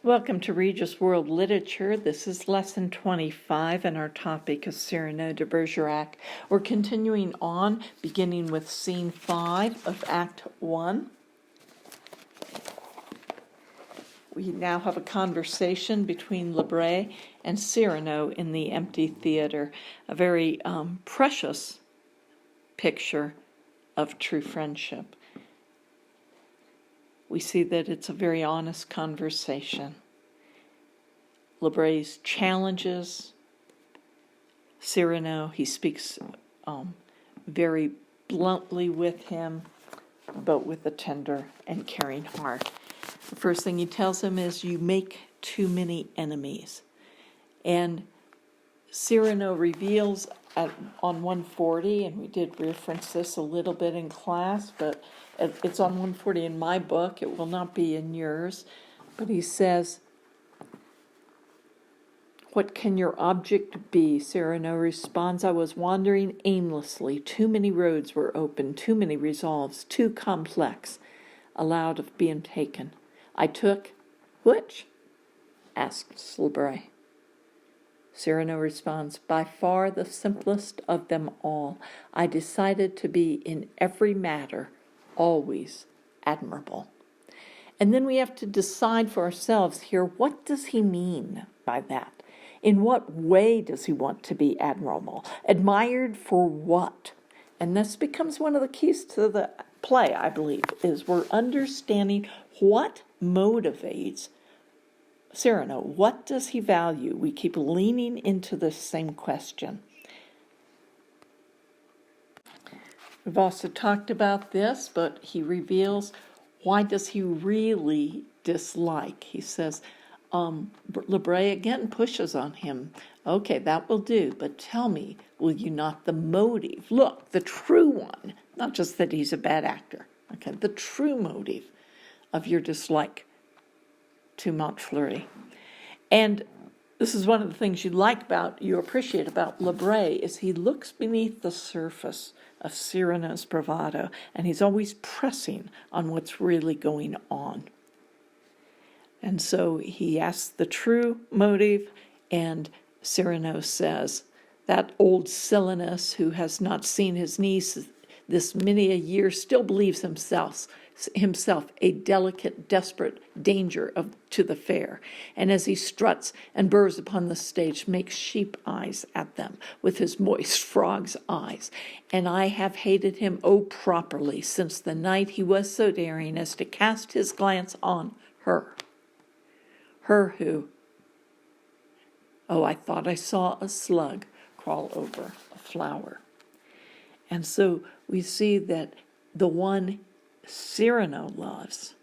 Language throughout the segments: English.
Welcome to Regis World Literature. This is Lesson 25, and our topic is Cyrano de Bergerac. We're continuing on, beginning with Scene 5 of Act 1. We now have a conversation between Lebray and Cyrano in the empty theater, a very precious picture of true friendship. We see that it's a very honest conversation. Lebray's challenges Cyrano. He speaks very bluntly with him, but with a tender and caring heart. The first thing he tells him is, you make too many enemies. And Cyrano reveals on 140, and we did reference this a little bit in class, but it's on 140 in my book. It will not be in yours. But he says, what can your object be? Cyrano responds, I was wandering aimlessly. Too many roads were open, too many resolves, too complex, allowed of being taken. I took, which? Asks Lebray. Cyrano responds, by far the simplest of them all. I decided to be in every matter always admirable. And then we have to decide for ourselves here, what does he mean by that? In what way does he want to be admirable? Admired for what? And this becomes one of the keys to the play, I believe, is we're understanding what motivates Cyrano. What does he value? We keep leaning into this same question. We've also talked about this, but he reveals, why does he really dislike? He says, Lebray again pushes on him. Okay, that will do, but tell me, will you not the motive? Look, the true one, not just that he's a bad actor, okay, the true motive of your dislike to Montfleury. And this is one of the things you appreciate about Lebray, is he looks beneath the surface of Cyrano's bravado, and he's always pressing on what's really going on. And so he asks the true motive, and Cyrano says, that old Silenus who has not seen his niece this many a year still believes himself a delicate, desperate danger to the fair, and as he struts and burrs upon the stage, makes sheep eyes at them with his moist frog's eyes. And I have hated him, properly, since the night he was so daring as to cast his glance on her who, I thought I saw a slug crawl over a flower. And so we see that the one Cyrano loves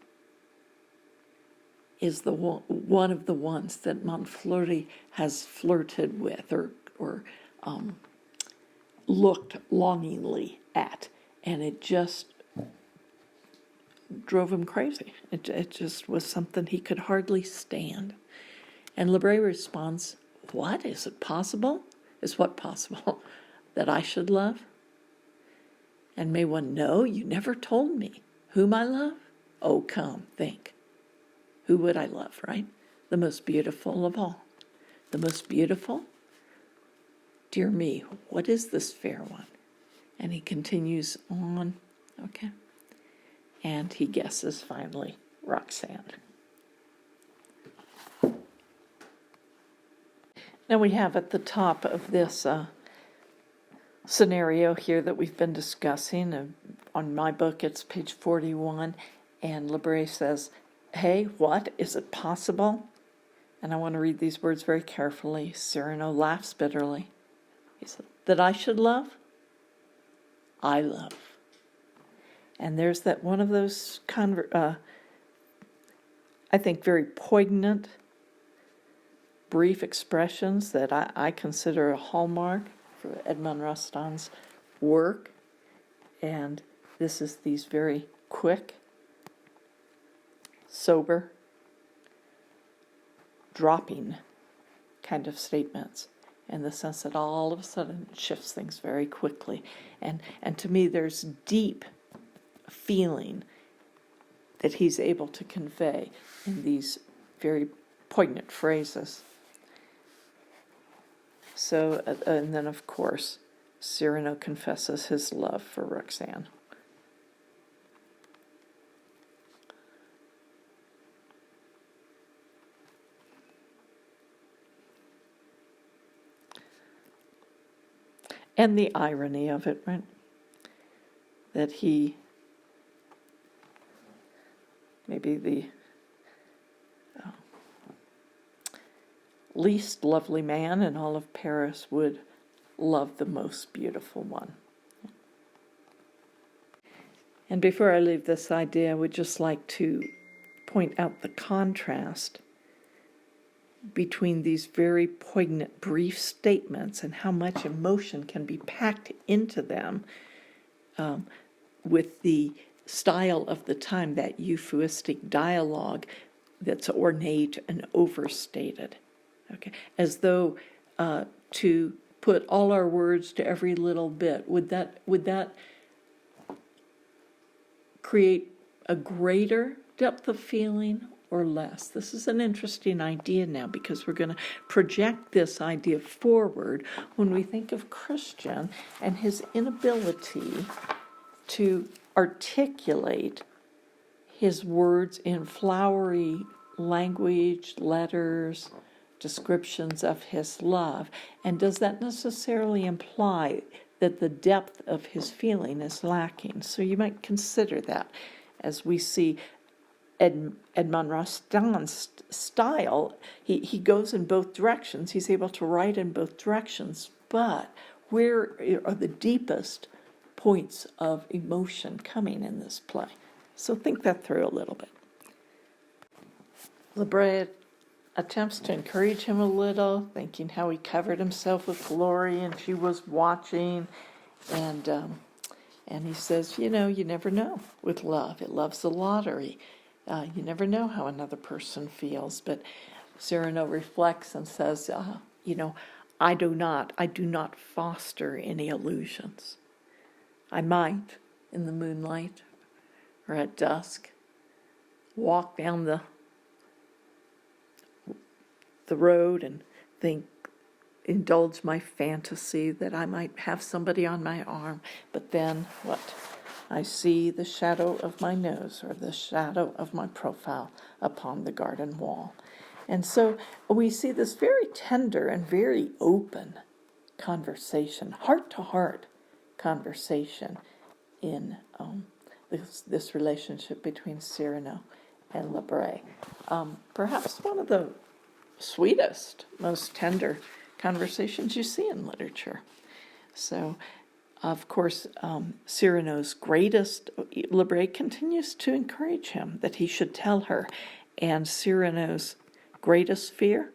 is the one of the ones that Montfleury has flirted with or looked longingly at, and it just drove him crazy. It just was something he could hardly stand. And Lebray responds, what? Is it possible? Is what possible? That I should love? And may one know? You never told me. Whom I love? Oh, come, think. Who would I love, right? The most beautiful of all. The most beautiful? Dear me, what is this fair one? And he continues on, okay. And he guesses finally Roxanne. Now we have at the top of this scenario here that we've been discussing. On my book, it's page 41, and Lebray says, hey, what? Is it possible? And I want to read these words very carefully. Cyrano laughs bitterly. He said, that I should love? I love. And there's that one of those, I think, very poignant, brief expressions that I consider a hallmark for Edmond Rostand's work. And this is these very quick, sober, dropping kind of statements, in the sense that all of a sudden it shifts things very quickly. And to me, there's deep feeling that he's able to convey in these very poignant phrases. So, and then of course, Cyrano confesses his love for Roxanne. And the irony of it, right? That he, maybe the least lovely man in all of Paris, would love the most beautiful one. And before I leave this idea, I would just like to point out the contrast between these very poignant, brief statements and how much emotion can be packed into them with the style of the time, that euphuistic dialogue that's ornate and overstated. Okay, as though to put all our words to every little bit, would that create a greater depth of feeling or less? This is an interesting idea now, because we're going to project this idea forward when we think of Christian and his inability to articulate his words in flowery language, letters, descriptions of his love. And does that necessarily imply that the depth of his feeling is lacking? So you might consider that as we see Edmond Rostand's style. He goes in both directions. He's able to write in both directions, but where are the deepest points of emotion coming in this play? So think that through a little bit. Lebret attempts to encourage him a little, thinking how he covered himself with glory and she was watching, and he says, you never know with love. It loves the lottery. You never know how another person feels. But Cyrano reflects and says, I do not foster any illusions. I might, in the moonlight or at dusk, walk down the road and indulge my fantasy that I might have somebody on my arm. But then what? I see the shadow of my nose or the shadow of my profile upon the garden wall. And so we see this very tender and very open conversation, heart-to-heart conversation in this relationship between Cyrano and Lebret. Perhaps one of the sweetest, most tender conversations you see in literature. So, of course, Cyrano's greatest, Lebret continues to encourage him that he should tell her, and Cyrano's greatest fear,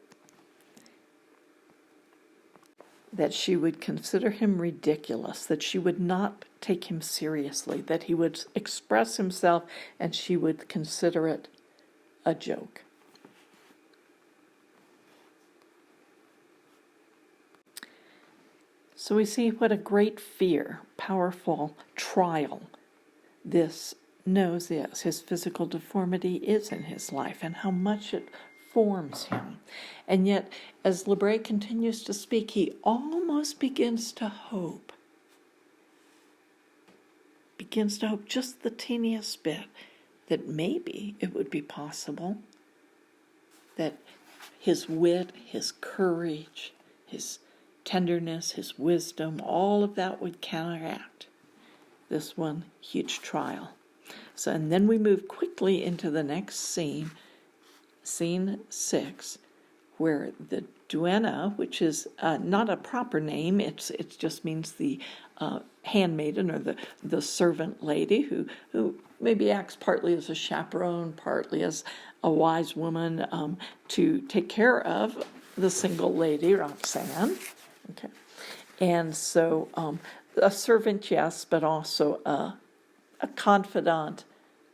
that she would consider him ridiculous, that she would not take him seriously, that he would express himself and she would consider it a joke. So we see what a great fear, powerful trial this knows is. His physical deformity is in his life and how much it forms him. And yet, as Lebret continues to speak, he almost begins to hope just the teeniest bit that maybe it would be possible that his wit, his courage, his tenderness, his wisdom, all of that would counteract this one huge trial. So, and then we move quickly into the next scene, scene 6, where the duenna, which is not a proper name, it just means the handmaiden or the servant lady who maybe acts partly as a chaperone, partly as a wise woman to take care of the single lady, Roxanne. Okay, and so a servant, yes, but also a confidant,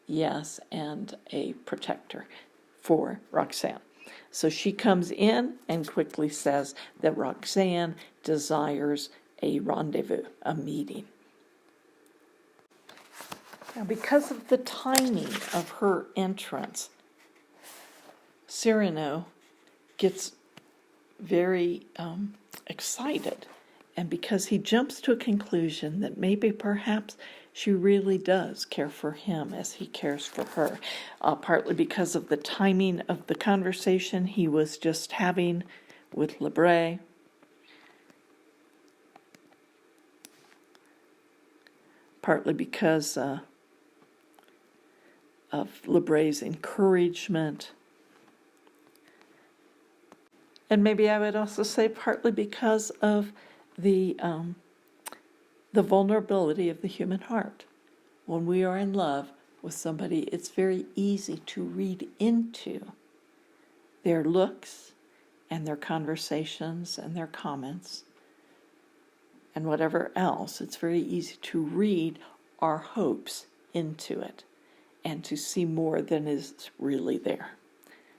yes, and a protector for Roxanne. So she comes in and quickly says that Roxanne desires a rendezvous, a meeting. Now, because of the timing of her entrance, Cyrano gets very excited, and because he jumps to a conclusion that maybe perhaps she really does care for him as he cares for her, partly because of the timing of the conversation he was just having with Lebray. Partly because of Lebray's encouragement. And maybe I would also say partly because of the vulnerability of the human heart. When we are in love with somebody, it's very easy to read into their looks and their conversations and their comments and whatever else. It's very easy to read our hopes into it and to see more than is really there.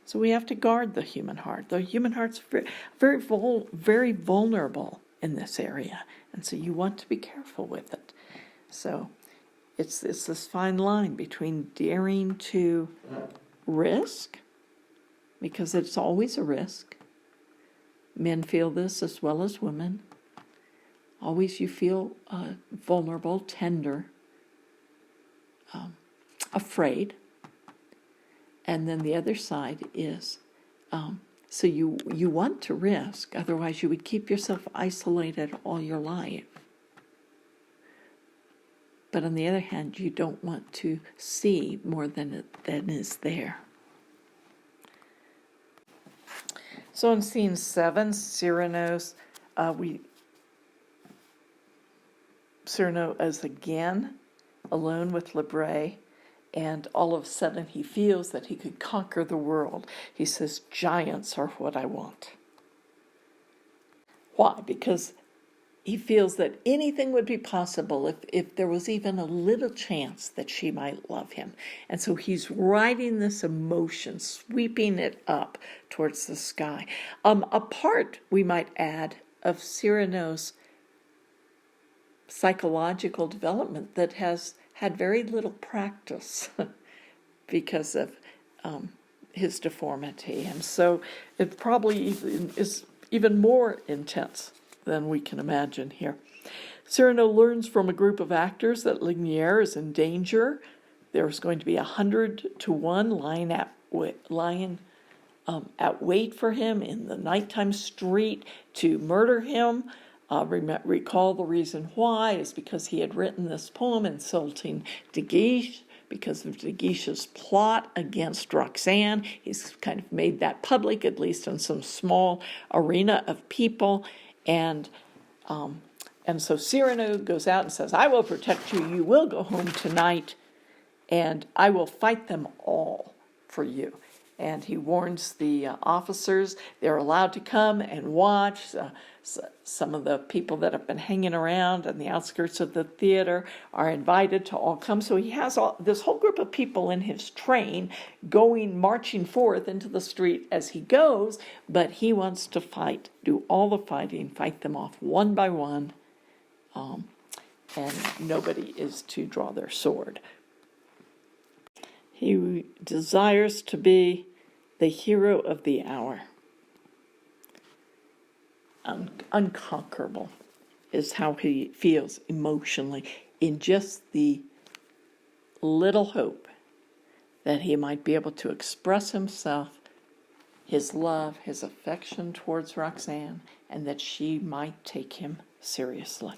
So we have to guard the human heart. The human heart's very vulnerable in this area, and so you want to be careful with it. So it's this fine line between daring to risk, because it's always a risk. Men feel this as well as women. Always you feel vulnerable, tender, afraid. And then the other side is, so you want to risk, otherwise you would keep yourself isolated all your life. But on the other hand, you don't want to see more than is there. So in scene 7, Cyrano is again alone with Lebray, and all of a sudden he feels that he could conquer the world. He says, "Giants are what I want." Why? Because he feels that anything would be possible if there was even a little chance that she might love him. And so he's riding this emotion, sweeping it up towards the sky. A part, we might add, of Cyrano's psychological development that has had very little practice because of his deformity. And so it probably is even more intense than we can imagine here. Cyrano learns from a group of actors that Lignier is in danger. There's going to be 100-to-1 lying at wait for him in the nighttime street to murder him. Recall the reason why is because he had written this poem insulting De Guiche, because of De Guiche's plot against Roxanne. He's kind of made that public, at least in some small arena of people. And so Cyrano goes out and says, "I will protect you. You will go home tonight, and I will fight them all for you." And he warns the officers they're allowed to come and watch. Some of the people that have been hanging around on the outskirts of the theater are invited to all come. So he has this whole group of people in his train marching forth into the street as he goes, but he wants to fight, do all the fighting, fight them off one by one, and nobody is to draw their sword. He desires to be the hero of the hour. Unconquerable is how he feels emotionally, in just the little hope that he might be able to express himself, his love, his affection towards Roxanne, and that she might take him seriously.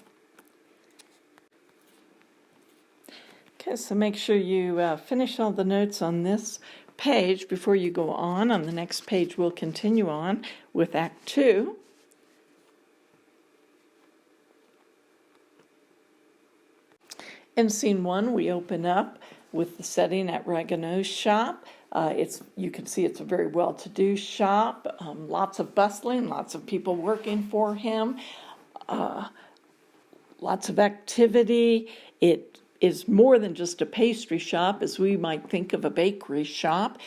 Okay, so make sure you finish all the notes on this page before you go on. On the next page, we'll continue on with Act 2. In Scene 1, we open up with the setting at Ragueneau's shop. You can see it's a very well-to-do shop, lots of bustling, lots of people working for him, lots of activity. It is more than just a pastry shop, as we might think of a bakery shop.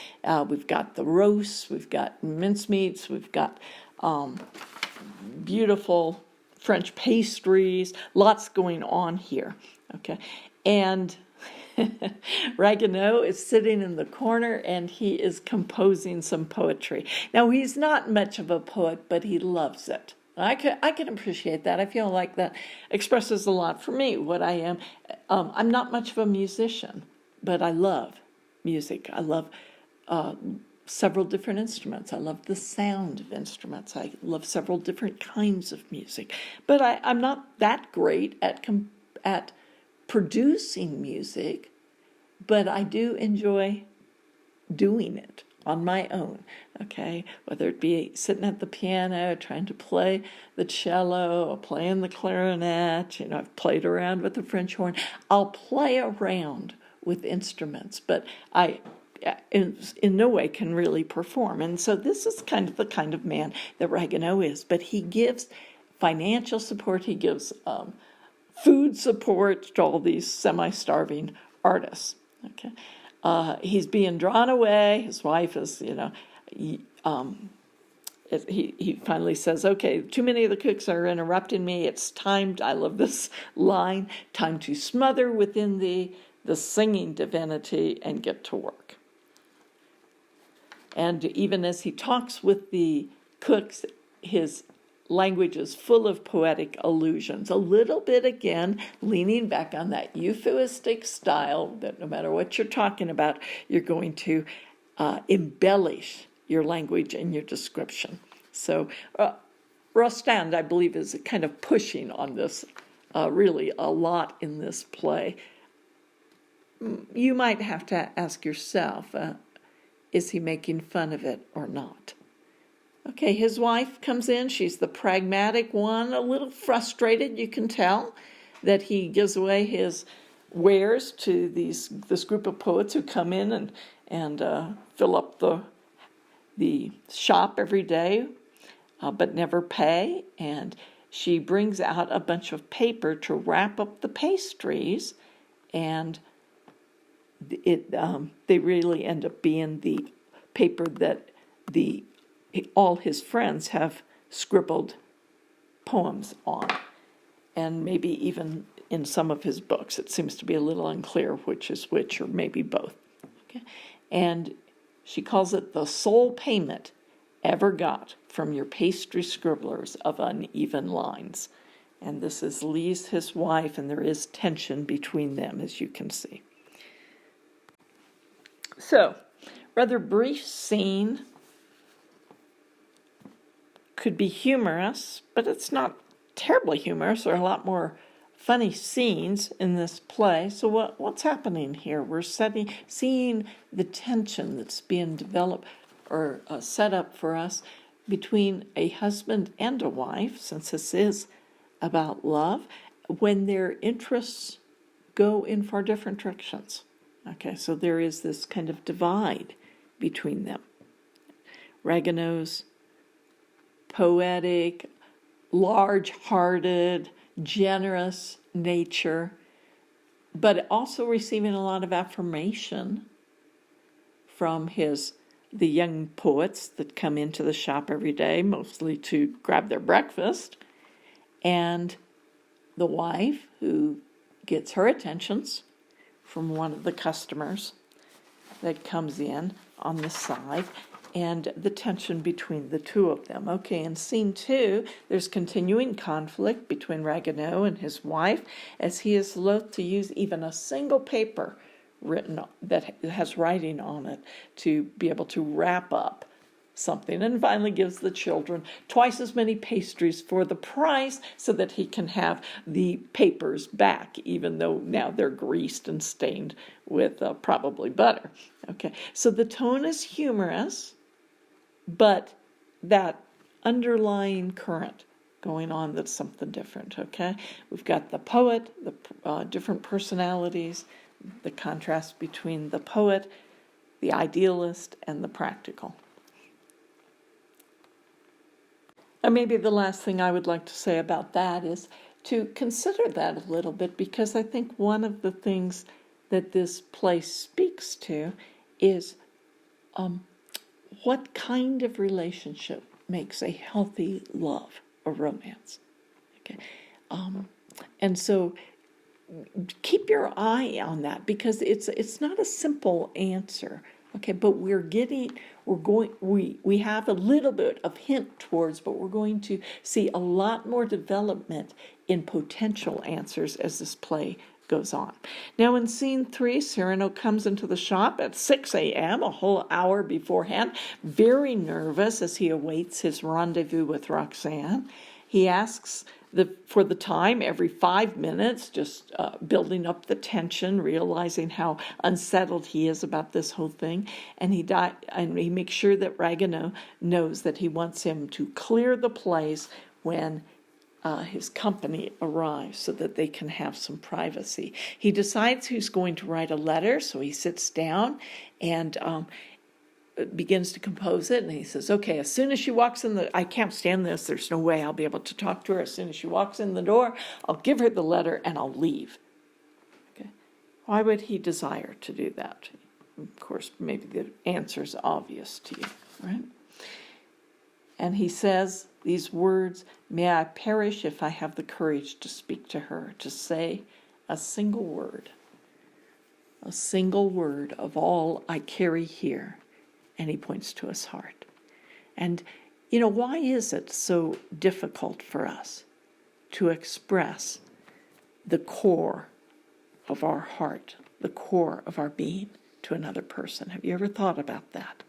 We've got the roasts, we've got mincemeats, we've got beautiful French pastries, lots going on here. Okay, and Ragueneau is sitting in the corner and he is composing some poetry. Now, he's not much of a poet, but he loves it. I can appreciate that. I feel like that expresses a lot for me, what I am. I'm not much of a musician, but I love music. I love several different instruments. I love the sound of instruments. I love several different kinds of music. But I'm not that great at producing music, but I do enjoy doing it on my own, okay? Whether it be sitting at the piano, trying to play the cello, or playing the clarinet, I've played around with the French horn. I'll play around with instruments, but I in no way can really perform. And so this is kind of the kind of man that Ragueneau is, but he gives financial support, he gives food support to all these semi-starving artists, okay? He's being drawn away. His wife is, he finally says, okay, too many of the cooks are interrupting me. It's time, I love this line, time to smother within thee the singing divinity and get to work. And even as he talks with the cooks, his language is full of poetic allusions, a little bit, again, leaning back on that euphuistic style that no matter what you're talking about, you're going to embellish your language and your description. So Rostand, I believe, is kind of pushing on this really a lot in this play. You might have to ask yourself, is he making fun of it or not? Okay, his wife comes in. She's the pragmatic one, a little frustrated. You can tell that he gives away his wares to this group of poets who come in and fill up the shop every day, but never pay. And she brings out a bunch of paper to wrap up the pastries, and they really end up being the paper that all his friends have scribbled poems on, and maybe even in some of his books. It seems to be a little unclear which is which, or maybe both. Okay? And she calls it the sole payment ever got from your pastry scribblers of uneven lines. And this is Lise, his wife, and there is tension between them, as you can see. So, rather brief scene. Could be humorous, but it's not terribly humorous. There are a lot more funny scenes in this play. So what's happening here? We're seeing the tension that's being developed or set up for us between a husband and a wife, since this is about love, when their interests go in far different directions. Okay, so there is this kind of divide between them. Ragueneau's poetic, large-hearted, generous nature, but also receiving a lot of affirmation from the young poets that come into the shop every day, mostly to grab their breakfast, and the wife who gets her attentions from one of the customers that comes in on the side, and the tension between the two of them. Okay, in scene 2, there's continuing conflict between Ragueneau and his wife, as he is loath to use even a single paper written that has writing on it to be able to wrap up something, and finally gives the children twice as many pastries for the price so that he can have the papers back, even though now they're greased and stained with probably butter. Okay, so the tone is humorous, but that underlying current going on, that's something different, okay? We've got the poet, the different personalities, the contrast between the poet, the idealist, and the practical. And maybe the last thing I would like to say about that is to consider that a little bit, because I think one of the things that this play speaks to is what kind of relationship makes a healthy love or romance. Okay, and so keep your eye on that, because it's not a simple answer. Okay, but we have a little bit of hint towards, but we're going to see a lot more development in potential answers as this play goes on. Now in scene 3, Cyrano comes into the shop at 6 a.m., a whole hour beforehand, very nervous as he awaits his rendezvous with Roxanne. He asks for the time every 5 minutes, just building up the tension, realizing how unsettled he is about this whole thing. And he makes sure that Ragueneau knows that he wants him to clear the place when his company arrives, so that they can have some privacy. He decides he's going to write a letter, so he sits down and begins to compose it, and he says, okay, as soon as she walks in I can't stand this, there's no way I'll be able to talk to her. As soon as she walks in the door, I'll give her the letter and I'll leave. Okay. Why would he desire to do that? Of course, maybe the answer's obvious to you, right? And he says these words, may I perish if I have the courage to speak to her, to say a single word of all I carry here. And he points to his heart. And, why is it so difficult for us to express the core of our heart, the core of our being to another person? Have you ever thought about that?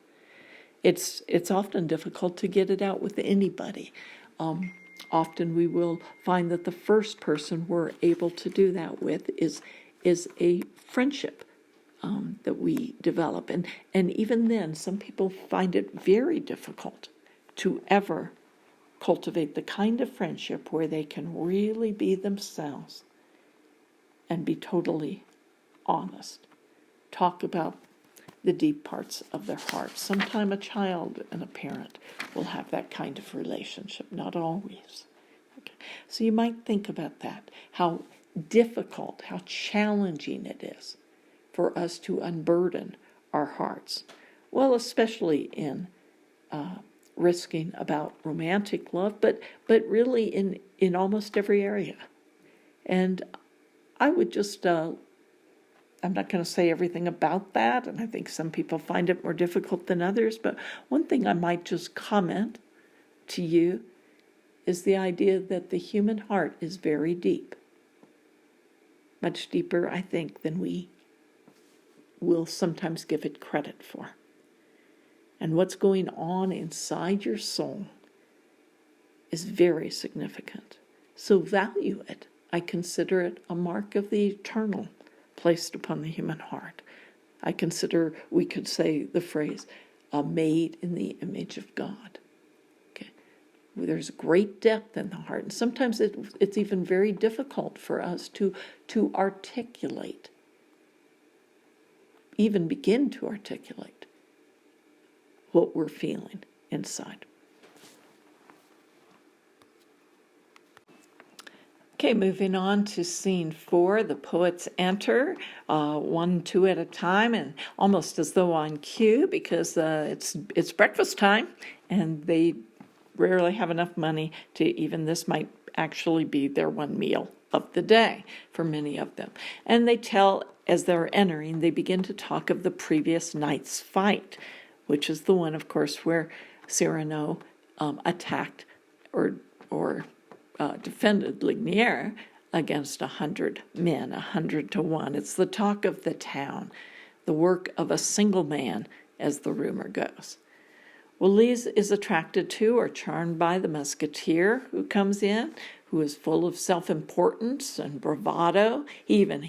It's often difficult to get it out with anybody. Often we will find that the first person we're able to do that with is a friendship that we develop. And even then, some people find it very difficult to ever cultivate the kind of friendship where they can really be themselves and be totally honest. Talk about the deep parts of their heart. Sometime a child and a parent will have that kind of relationship, not always. Okay. So you might think about that, how difficult, how challenging it is for us to unburden our hearts. Well, especially in risking about romantic love, but really in almost every area. And I would just, I'm not going to say everything about that, and I think some people find it more difficult than others, but one thing I might just comment to you is the idea that the human heart is very deep. Much deeper, I think, than we will sometimes give it credit for. And what's going on inside your soul is very significant. So value it. I consider it a mark of the eternal placed upon the human heart. I consider, we could say the phrase, made in the image of God. Okay. There's great depth in the heart, and sometimes it's even very difficult for us to articulate, even begin to articulate what we're feeling inside. Okay, moving on to scene 4, the poets enter, 1, 2 at a time, and almost as though on cue, because it's breakfast time, and they rarely have enough money to even, this might actually be their one meal of the day for many of them. And they tell, as they're entering, they begin to talk of the previous night's fight, which is the one, of course, where Cyrano attacked or defended Lignières against 100 men, 100 to 1. It's the talk of the town, the work of a single man, as the rumor goes. Well, Lise is attracted to or charmed by the musketeer who comes in, who is full of self-importance and bravado. He even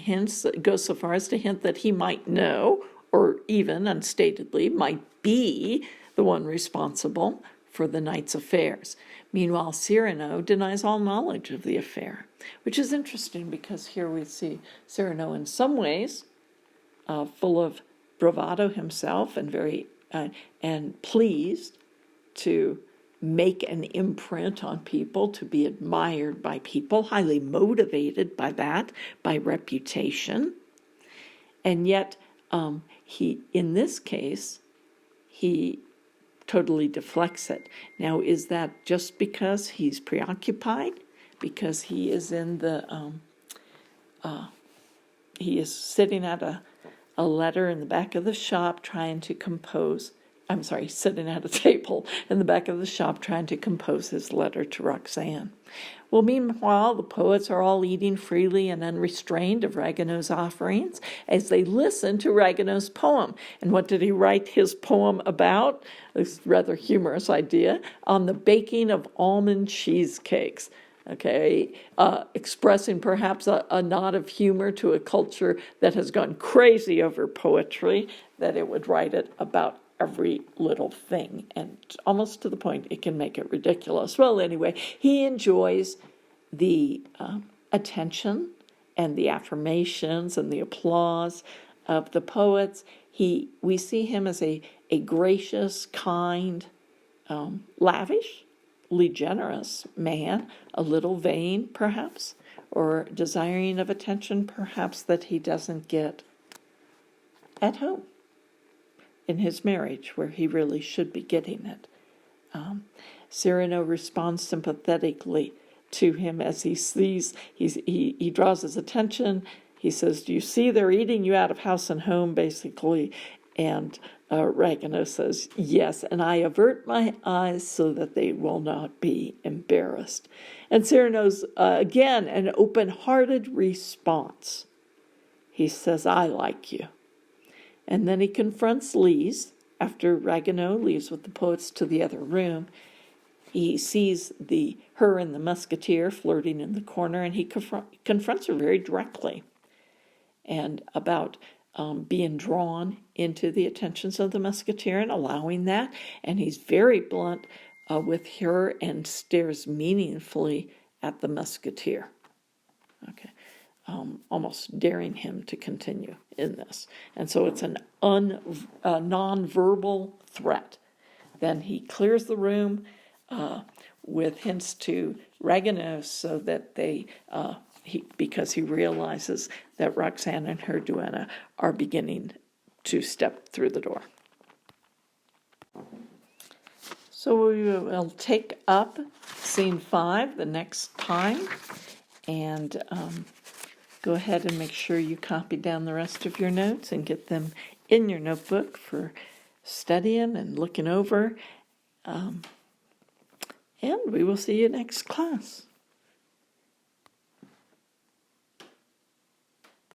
goes so far as to hint that he might know, or even unstatedly might be, the one responsible for the night's affairs. Meanwhile, Cyrano denies all knowledge of the affair, which is interesting because here we see Cyrano in some ways full of bravado himself and very and pleased to make an imprint on people, to be admired by people, highly motivated by that, by reputation. And yet, in this case, he totally deflects it. Now, is that just because he's preoccupied? Because he is in the he is sitting at a letter in the back of the shop trying to compose. I'm sorry, sitting at a table in the back of the shop trying to compose his letter to Roxanne. Well, meanwhile, the poets are all eating freely and unrestrained of Ragueneau's offerings as they listen to Ragueneau's poem. And what did he write his poem about? This rather humorous idea, on the baking of almond cheesecakes. Okay, expressing perhaps a nod of humor to a culture that has gone crazy over poetry, that it would write it about every little thing, and almost to the point it can make it ridiculous. Well, anyway, he enjoys the attention and the affirmations and the applause of the poets. We see him as a gracious, kind, lavishly generous man, a little vain, perhaps, or desiring of attention, perhaps, that he doesn't get at home in his marriage, where he really should be getting it. Cyrano responds sympathetically to him as he sees, he draws his attention. He says, "Do you see they're eating you out of house and home," basically. And Ragueneau says, "Yes, and I avert my eyes so that they will not be embarrassed." And Cyrano's, again, an open-hearted response. He says, "I like you." And then he confronts Lise after Ragueneau leaves with the poets to the other room. He sees her and the musketeer flirting in the corner, and he confronts her very directly and about being drawn into the attentions of the musketeer and allowing that. And he's very blunt with her and stares meaningfully at the musketeer. Okay. Almost daring him to continue in this. And so it's a non-verbal threat. Then he clears the room with hints to Ragueneau so that because he realizes that Roxanne and her duenna are beginning to step through the door. So we will take up scene 5 the next time, and go ahead and make sure you copy down the rest of your notes and get them in your notebook for studying and looking over. And we will see you next class.